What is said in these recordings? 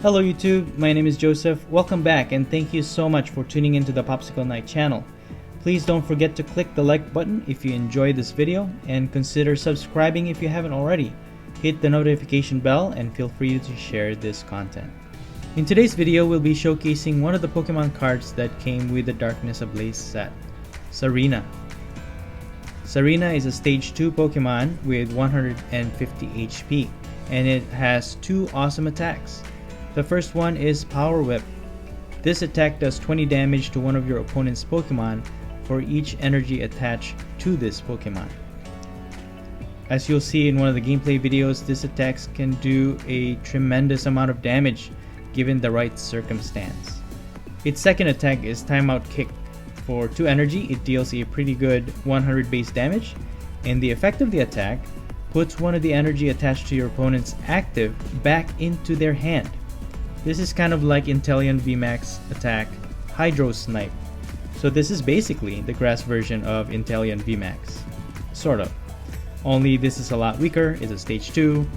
Hello YouTube, my name is Joseph. Welcome back and thank you so much for tuning into the Popsicle Night channel. Please don't forget to click the like button if you enjoyed this video and consider subscribing if you haven't already. Hit the notification bell and feel free to share this content. In today's video, we'll be showcasing one of the Pokemon cards that came with the Darkness Ablaze set, Tsareena. Tsareena is a stage 2 Pokemon with 150 HP and it has two awesome attacks. The first one is Power Whip. This attack does 20 damage to one of your opponent's Pokemon for each energy attached to this Pokemon. As you'll see in one of the gameplay videos, this attack can do a tremendous amount of damage given the right circumstance. Its second attack is Timeout Kick. For 2 energy, it deals a pretty good 100 base damage, and the effect of the attack puts one of the energy attached to your opponent's active back into their hand. This is kind of like Inteleon VMAX attack Hydro Snipe. So this is basically the grass version of Inteleon VMAX. Sort of. Only this is a lot weaker, it's a stage 2,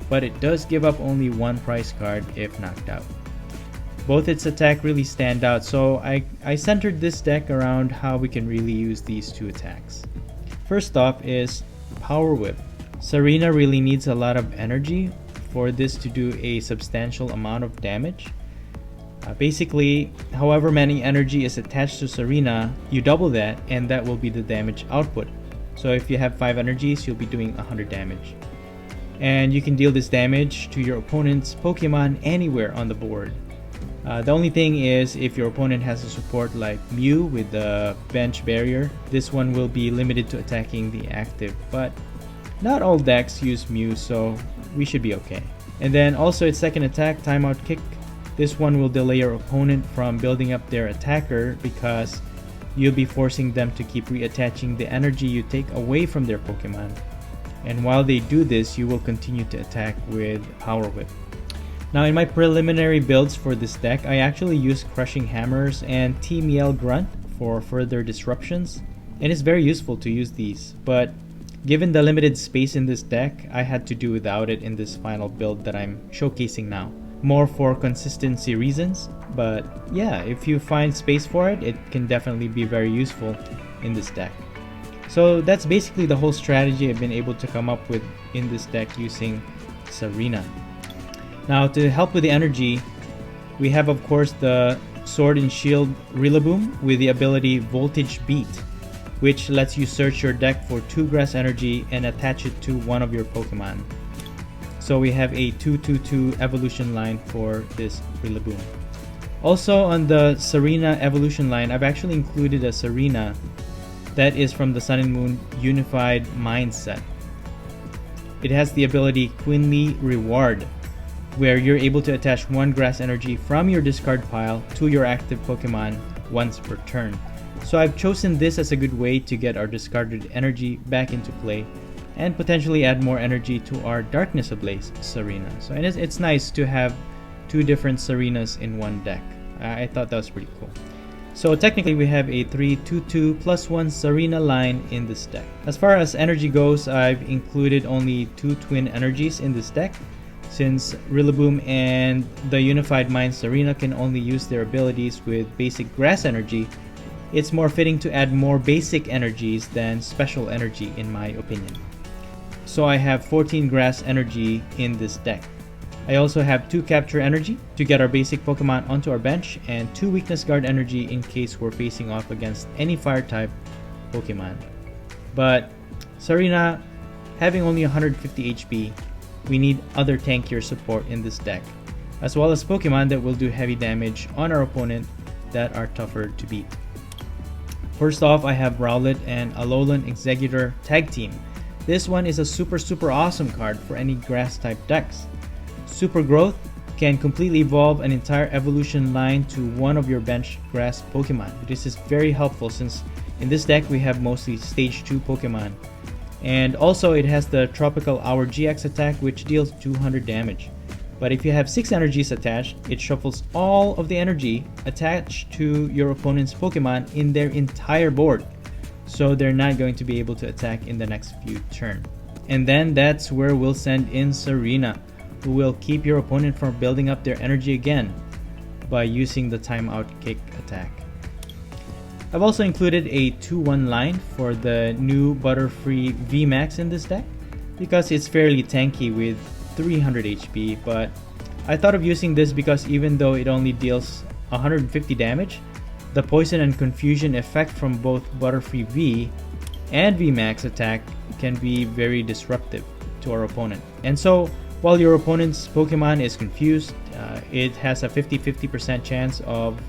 but it does give up only one prize card if knocked out. Both its attack really stand out, so I centered this deck around how we can really use these two attacks. First off is Power Whip. Tsareena really needs a lot of energy for this to do a substantial amount of damage. Basically, however many energy is attached to Tsareena, you double that and that will be the damage output. So if you have 5 energies, you'll be doing 100 damage. And you can deal this damage to your opponent's Pokemon anywhere on the board. The only thing is, if your opponent has a support like Mew with the bench barrier, this one will be limited to attacking the active, but not all decks use Mew, so we should be okay. And then also its second attack, Timeout Kick. This one will delay your opponent from building up their attacker because you'll be forcing them to keep reattaching the energy you take away from their Pokemon. And while they do this, you will continue to attack with Power Whip. Now in my preliminary builds for this deck, I actually used Crushing Hammers and Team Yell Grunt for further disruptions, and it's very useful to use these, but given the limited space in this deck, I had to do without it in this final build that I'm showcasing now. More for consistency reasons, but yeah, if you find space for it, it can definitely be very useful in this deck. So that's basically the whole strategy I've been able to come up with in this deck using Tsareena. Now to help with the energy, we have of course the Sword and Shield Rillaboom with the ability Voltage Beat, which lets you search your deck for 2 grass energy and attach it to one of your Pokemon. So we have a 2/2/2 evolution line for this Rillaboom. Also on the Tsareena evolution line, I've actually included a Tsareena that is from the Sun and Moon Unified Mind set. It has the ability Queenly Reward, where you're able to attach 1 grass energy from your discard pile to your active Pokemon once per turn. So I've chosen this as a good way to get our discarded energy back into play and potentially add more energy to our Darkness Ablaze Tsareena. So and it's nice to have 2 different Tsareenas in one deck. I thought that was pretty cool. So technically we have a 3/2/2 +1 Tsareena line in this deck. As far as energy goes, I've included only 2 twin energies in this deck. Since Rillaboom and the Unified Mind Tsareena can only use their abilities with basic grass energy, it's more fitting to add more basic energies than special energy in my opinion. So I have 14 grass energy in this deck. I also have 2 capture energy to get our basic Pokemon onto our bench and 2 weakness guard energy in case we're facing off against any fire type Pokemon. But Tsareena, having only 150 HP, we need other tankier support in this deck, as well as Pokemon that will do heavy damage on our opponent that are tougher to beat. First off, I have Rowlet and Alolan Exeggutor Tag Team. This one is a super awesome card for any grass type decks. Super Growth can completely evolve an entire evolution line to one of your bench grass Pokemon. This is very helpful since in this deck we have mostly stage 2 Pokemon. And also it has the Tropical Hour GX attack, which deals 200 damage. But if you have 6 energies attached, it shuffles all of the energy attached to your opponent's Pokemon in their entire board. So they're not going to be able to attack in the next few turns. And then that's where we'll send in Tsareena. who will keep your opponent from building up their energy again by using the timeout kick attack. I've also included a 2-1 line for the new Butterfree VMAX in this deck because it's fairly tanky with 300 HP, but I thought of using this because even though it only deals 150 damage, the poison and confusion effect from both Butterfree V and VMAX attack can be very disruptive to our opponent. And so, while your opponent's Pokemon is confused, it has a 50-50% chance of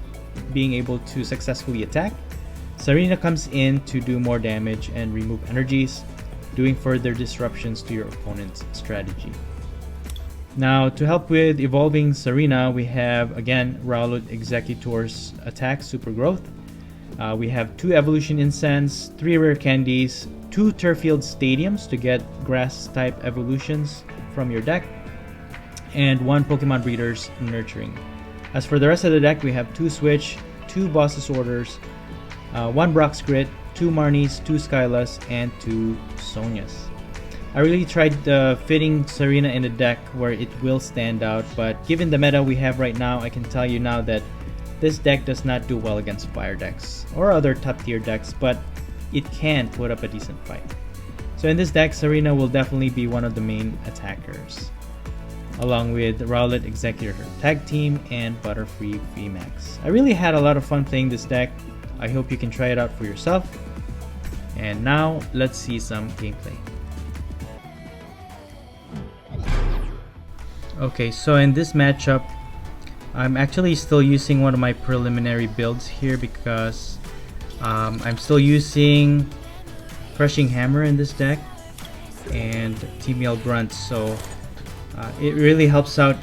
being able to successfully attack. Tsareena comes in to do more damage and remove energies, doing further disruptions to your opponent's strategy. Now, to help with evolving Tsareena, we have again Rowlet Exeggutor's attack super growth. We have 2 Evolution Incense, 3 Rare Candies, 2 Turffield Stadiums to get grass type evolutions from your deck, and 1 Pokemon Breeder's Nurturing. As for the rest of the deck, we have 2 Switch, 2 Boss's Orders, 1 Brock's Grit, 2 Marnies, 2 Skylas, and 2 Sonias. I really tried fitting Tsareena in a deck where it will stand out, but given the meta we have right now, I can tell you now that this deck does not do well against fire decks or other top tier decks, but it can put up a decent fight. So in this deck, Tsareena will definitely be one of the main attackers, along with Rowlet Exeggutor Tag Team and Butterfree VMAX. I really had a lot of fun playing this deck. I hope you can try it out for yourself. And now, let's see some gameplay. Okay, so in this matchup, I'm actually still using one of my preliminary builds here because I'm still using Crushing Hammer in this deck and TML Grunt, so it really helps out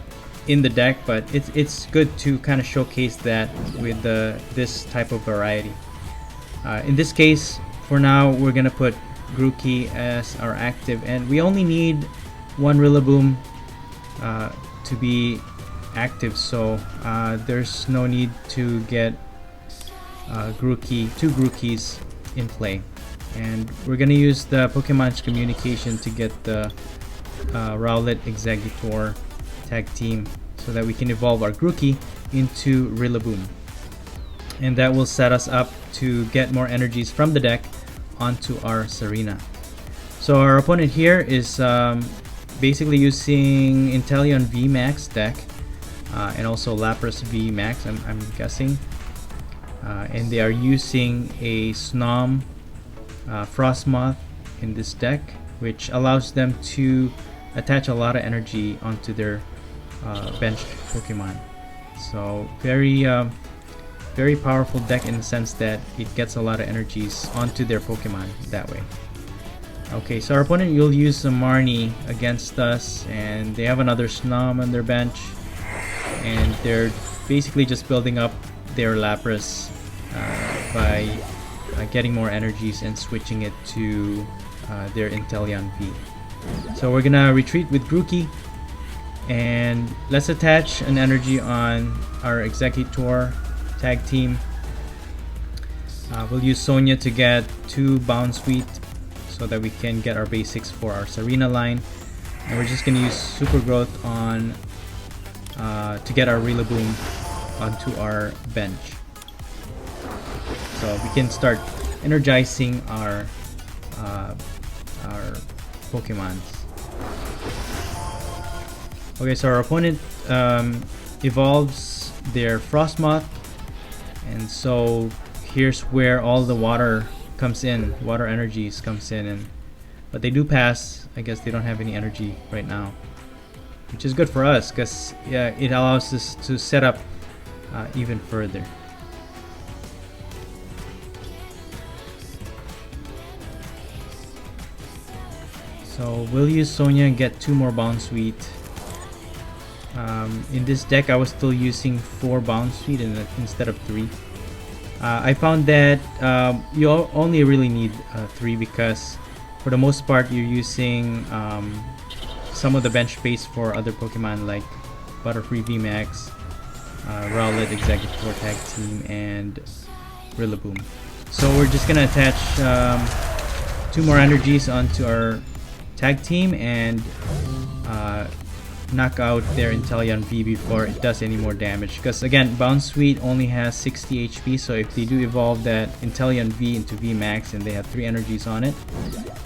in the deck, but it's good to kind of showcase that with this type of variety. In this case, for now, we're gonna put Grookey as our active, and we only need 1 Rillaboom to be active, so there's no need to get two Grookeys in play. And we're gonna use the Pokemon's communication to get the Rowlet Exeggutor Tag Team so that we can evolve our Grookey into Rillaboom, and that will set us up to get more energies from the deck onto our Tsareena. So our opponent here is basically using Inteleon VMAX deck and also Lapras VMAX, I'm guessing, and they are using a Snom Frostmoth in this deck, which allows them to attach a lot of energy onto their benched Pokemon. So very powerful deck in the sense that it gets a lot of energies onto their Pokemon that way. Okay, so our opponent will use a Marnie against us, and they have another Snom on their bench, and they're basically just building up their Lapras by getting more energies and switching it to their Inteleon V. So we're gonna retreat with Grookey, and let's attach an energy on our Exeggutor Tag Team. We'll use Sonia to get 2 Bounsweet so that we can get our basics for our Tsareena line, and we're just gonna use Super Growth on to get our Rillaboom onto our bench, so we can start energizing our Pokemons. Okay, so our opponent evolves their Frostmoth, and so here's where all the water comes in, water energies comes in, but they do pass. I guess they don't have any energy right now, which is good for us because it allows us to set up even further. So we'll use Sonia and get 2 more Bounsweet. In this deck, I was still using 4 Bounsweet instead of 3. I found that you only really need 3 because for the most part you're using some of the bench space for other Pokemon like Butterfree VMAX, Rowlet Exeggutor Tag Team, and Rillaboom. So we're just gonna attach 2 more energies onto our Tag Team and knock out their Inteleon V before it does any more damage. Because again, Bounsweet only has 60 HP, so if they do evolve that Inteleon V into VMAX and they have 3 energies on it,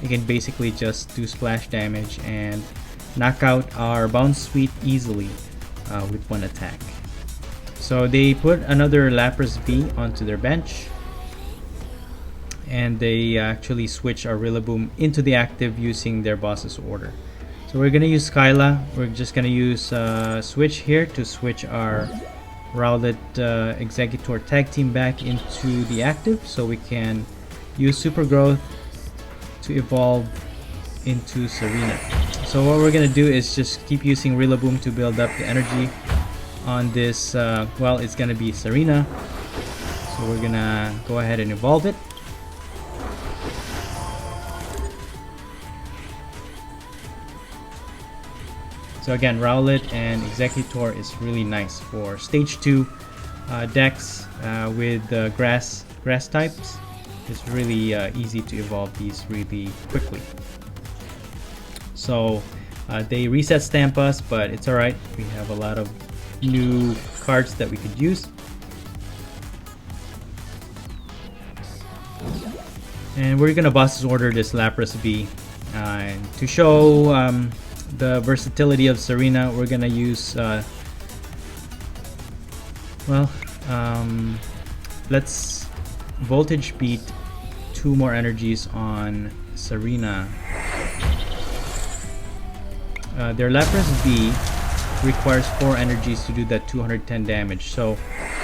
it can basically just do splash damage and knock out our Bounsweet easily with one attack. So they put another Lapras V onto their bench, and they actually switch our Rillaboom into the active using their boss's order. So we're gonna use Skyla. We're just gonna use switch here to switch our Rowlet Exeggutor tag team back into the active, so we can use Super Growth to evolve into Tsareena. So what we're gonna do is just keep using Rillaboom to build up the energy on this. Well, it's gonna be Tsareena. So we're gonna go ahead and evolve it. So again, Rowlet and Exeggutor is really nice for stage 2 decks with grass types. It's really easy to evolve these really quickly. So they reset stamp us, but it's alright. We have a lot of new cards that we could use. And we're gonna boss's order this Lapras V. To show the versatility of Tsareena, we're gonna use let's voltage beat 2 more energies on Tsareena. Their Lapras V requires 4 energies to do that 210 damage, so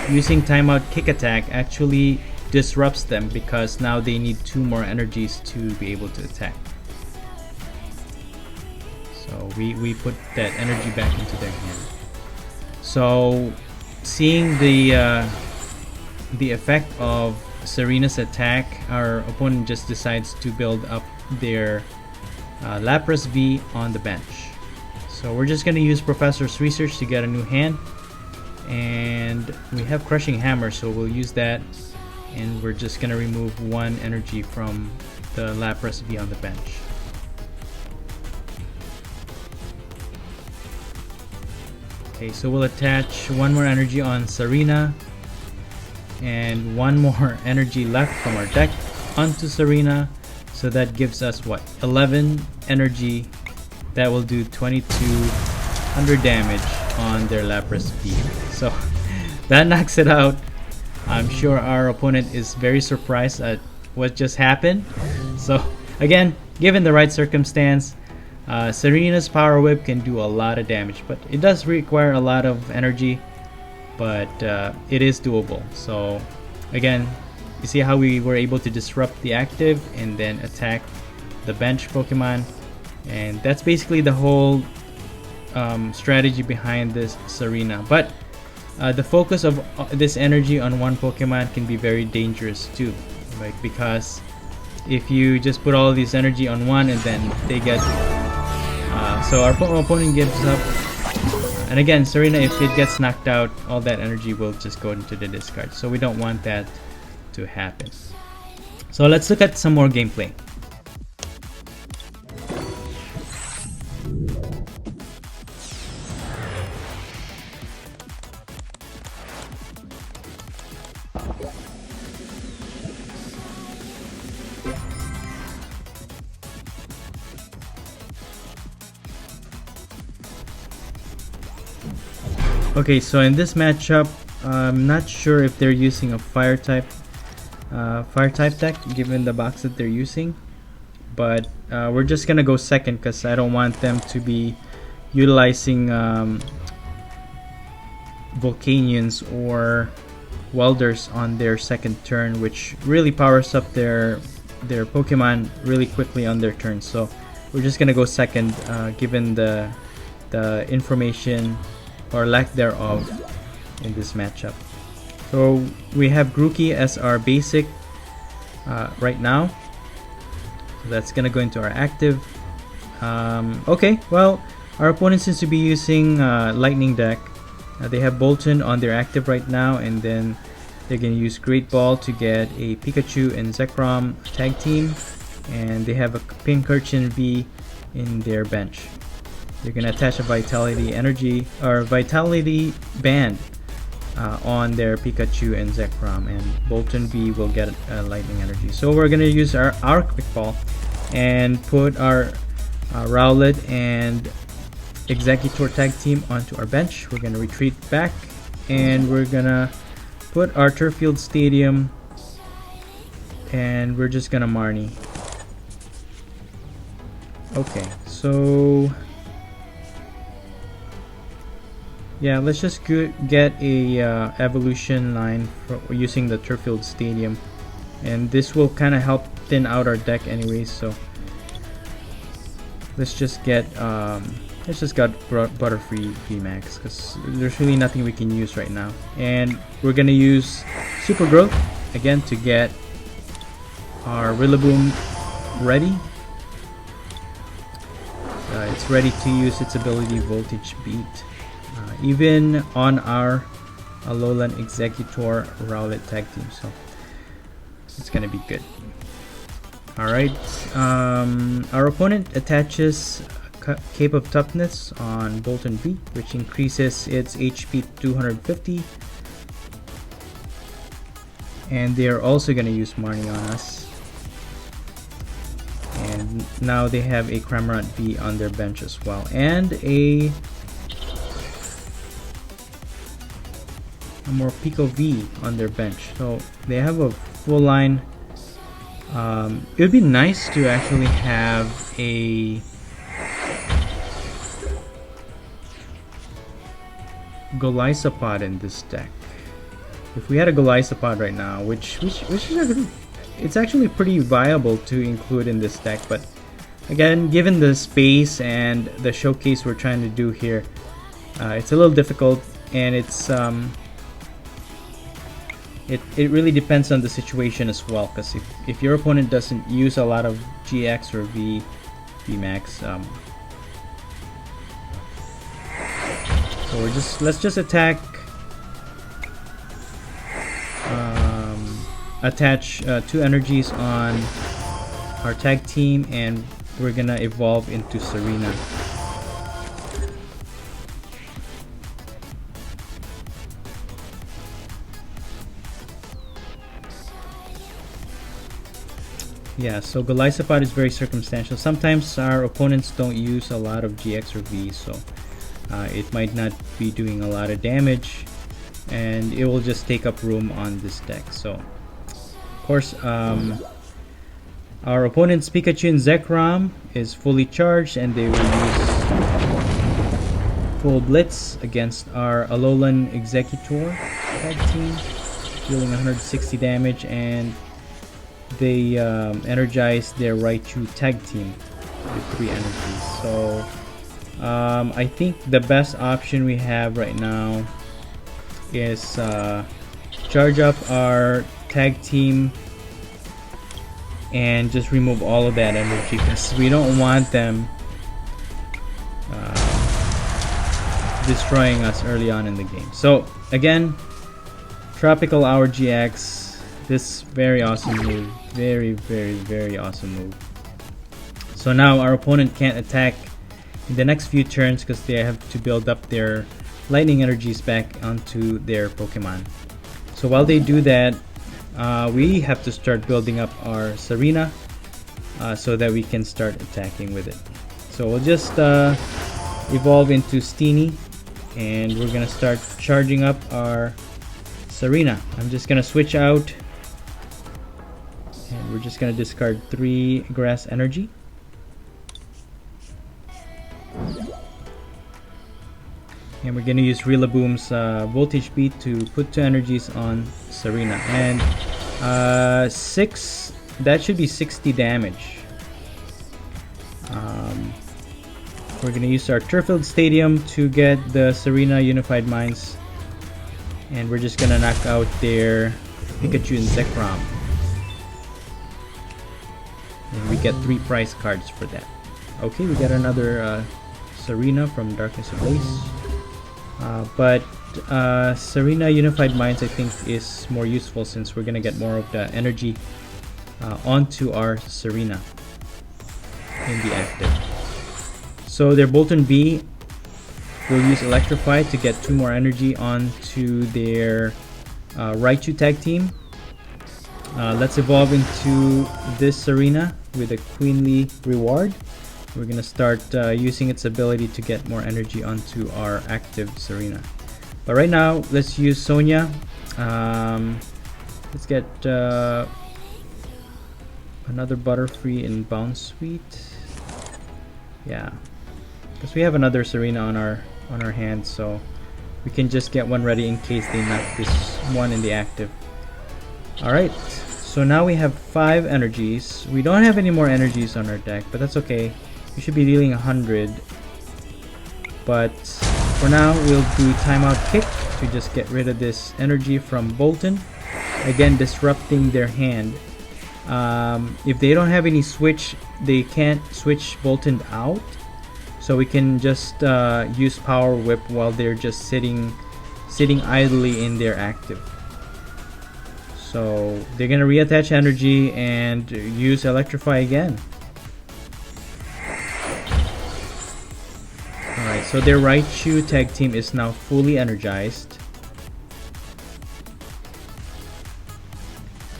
using timeout kick attack actually disrupts them because now they need 2 more energies to be able to attack. So we put that energy back into their hand. So seeing the effect of Tsareena's attack, our opponent just decides to build up their Lapras V on the bench. So we're just going to use Professor's Research to get a new hand, and we have Crushing Hammer, so we'll use that, and we're just going to remove 1 energy from the Lapras V on the bench. Okay, so we'll attach 1 more energy on Tsareena and 1 more energy left from our deck onto Tsareena, so that gives us what, 11 energy. That will do 2200 damage on their Lapras V. So that knocks it out. I'm sure our opponent is very surprised at what just happened. So again, given the right circumstance, Tsareena's Power Whip can do a lot of damage, but it does require a lot of energy, but it is doable. So again, you see how we were able to disrupt the active and then attack the bench Pokemon, and that's basically the whole strategy behind this Tsareena. But the focus of this energy on 1 Pokemon can be very dangerous too, right? Because if you just put all of this energy on 1 and then they get so our opponent gives up, and again, Tsareena, if it gets knocked out, all that energy will just go into the discard, so we don't want that to happen. So let's look at some more gameplay. Okay, so in this matchup, I'm not sure if they're using a fire type deck given the box that they're using, but we're just gonna go second because I don't want them to be utilizing Volcanions or Welders on their second turn, which really powers up their Pokemon really quickly on their turn. So we're just gonna go second given the information or lack thereof in this matchup. So we have Grookey as our basic right now. So that's gonna go into our active. Okay, well, our opponent seems to be using Lightning deck. They have Bolton on their active right now, and then they're gonna use Great Ball to get a Pikachu and Zekrom tag team, and they have a Pincurchin V in their bench. You're gonna attach a Vitality Energy or Vitality Band on their Pikachu and Zekrom, and Bolton V will get Lightning Energy. So we're gonna use our Quick Ball and put our Rowlet and Exeggutor tag team onto our bench. We're gonna retreat back, and we're gonna put our Turffield Stadium, and we're just gonna Marnie. Okay, so yeah, let's just get a evolution line using the Turffield Stadium, and this will kind of help thin out our deck anyways. So let's just get Butterfree VMAX, because there's really nothing we can use right now, and we're gonna use Super Growth again to get our Rillaboom ready. It's ready to use its ability Voltage Beat, even on our Alolan Exeggutor Rowlet tag team, so it's gonna be good. Alright, our opponent attaches Cape of Toughness on Bolton V, which increases its HP to 250, and they're also gonna use Marnie on us. And now they have a Cramorant V on their bench as well, and a Morpeko V on their bench. So they have a full line. It would be nice to actually have a Golisopod in this deck. If we had a Golisopod right now, which is it's actually pretty viable to include in this deck, but again, given the space and the showcase we're trying to do here, it's a little difficult, and it's it really depends on the situation as well, because if your opponent doesn't use a lot of GX or VMAX, so let's just attack, attach 2 energies on our tag team, and we're gonna evolve into Tsareena. Yeah, so Golisopod is very circumstantial. Sometimes our opponents don't use a lot of GX or V, so it might not be doing a lot of damage, and it will just take up room on this deck. So of course, our opponent's Pikachu and Zekrom is fully charged, and they will use full Blitz against our Alolan Exeggutor tag team, dealing 160 damage, and they energize their Raichu tag team with 3 energies. So I think the best option we have right now is charge up our tag team and just remove all of that energy, because we don't want them destroying us early on in the game. So again, Tropical Hour GX, this very awesome move, very awesome move. So now our opponent can't attack in the next few turns because they have to build up their lightning energies back onto their Pokemon. So while they do that, we have to start building up our Tsareena so that we can start attacking with it. So we'll just evolve into Steenee, and we're gonna start charging up our Tsareena. I'm just gonna switch out, and we're just gonna discard 3 grass energy. And we're gonna use Rillaboom's Voltage Beat to put 2 energies on Tsareena, and 6, that should be 60 damage. We're gonna use our Turffield Stadium to get the Tsareena Unified Minds, and we're just gonna knock out their Pikachu and Zekrom, and we get 3 prize cards for that. Okay, we got another Tsareena from Darkness Ablaze. But Tsareena Unified Minds I think is more useful, since we're gonna get more of the energy onto our Tsareena in the active. So their Bolton V will use Electrify to get 2 more energy onto their Raichu tag team. Let's evolve into this Tsareena with a Queenly Reward. We're gonna start using its ability to get more energy onto our active Tsareena. But right now, let's use Sonia. Let's get another Butterfree in Bounsweet. Yeah, because we have another Tsareena on our hands, so we can just get one ready in case they knock this one in the active. Alright, so now we have 5 energies. We don't have any more energies on our deck, but that's okay. We should be dealing 100. But for now, we'll do Timeout Kick to just get rid of this energy from Bolton. Again, disrupting their hand. If they don't have any switch, they can't switch Bolton out. So we can just use Power Whip while they're just sitting idly in their active. So they're gonna reattach energy and use Electrify again. Alright, so their Raichu tag team is now fully energized.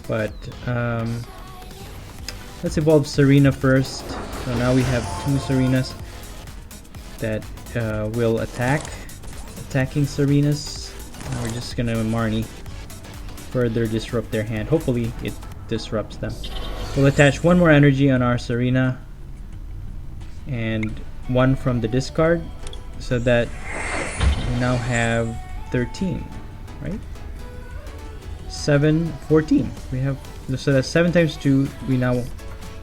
But let's evolve Tsareena first. So now we have 2 Tsareenas that will attacking Tsareenas. Now we're just gonna Marnie further disrupt their hand. Hopefully it disrupts them. We'll attach 1 more energy on our Tsareena and 1 from the discard, so that we now have 13, right? 7, 14. We have, so that's 7 times 2. We now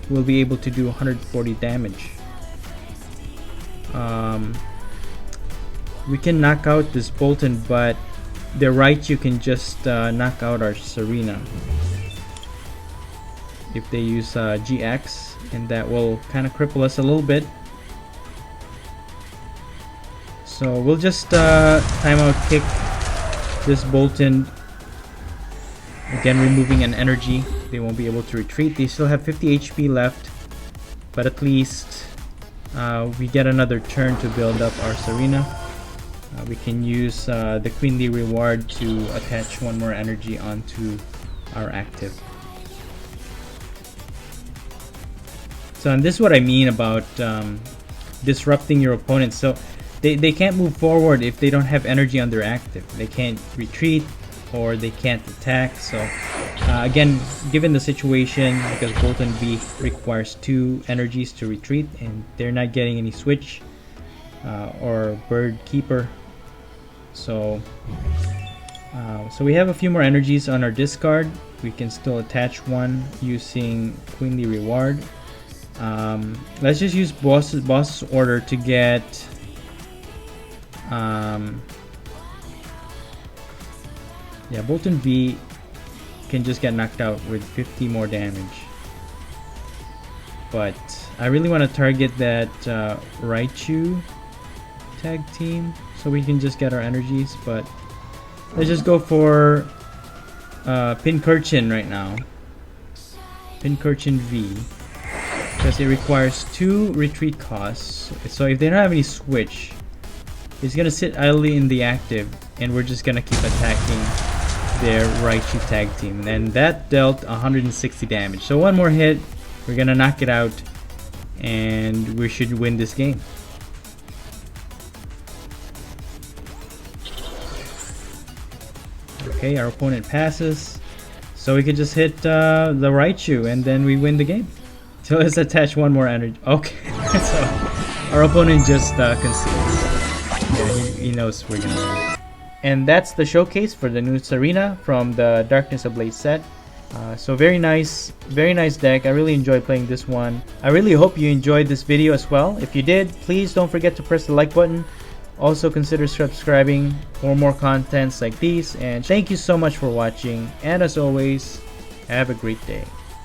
will be able to do 140 damage. We can knock out this Bolton, but the Raichu can just knock out our Tsareena if they use GX, and that will kind of cripple us a little bit. So we'll just Timeout Kick this Bolton, again removing an energy. They won't be able to retreat. They still have 50 HP left, but at least we get another turn to build up our Tsareena. We can use the Queenly Reward to attach 1 more energy onto our active. So, and this is what I mean about disrupting your opponent. So they can't move forward if they don't have energy on their active. They can't retreat or they can't attack. So again, given the situation, because Bolton V requires 2 energies to retreat and they're not getting any switch or bird keeper. So we have a few more energies on our discard. We can still attach 1 using Queenly Reward. Let's just use boss's order to get yeah, Bolton V can just get knocked out with 50 more damage. But I really want to target that Raichu tag team so we can just get our energies. But let's just go for Pincurchin right now. Pincurchin V, because it requires 2 retreat costs. So if they don't have any switch, it's gonna sit idly in the active, and we're just gonna keep attacking their Raichu tag team. And that dealt 160 damage. So 1 more hit, we're gonna knock it out, and we should win this game. Okay, our opponent passes, so we could just hit the Raichu, and then we win the game. So let's attach 1 more energy. Okay, so our opponent just concedes. Yeah, he knows we're gonna win. And that's the showcase for the new Tsareena from the Darkness Ablaze set. So very nice deck. I really enjoyed playing this one. I really hope you enjoyed this video as well. If you did, please don't forget to press the like button. Also consider subscribing for more contents like these. And thank you so much for watching. And as always, have a great day.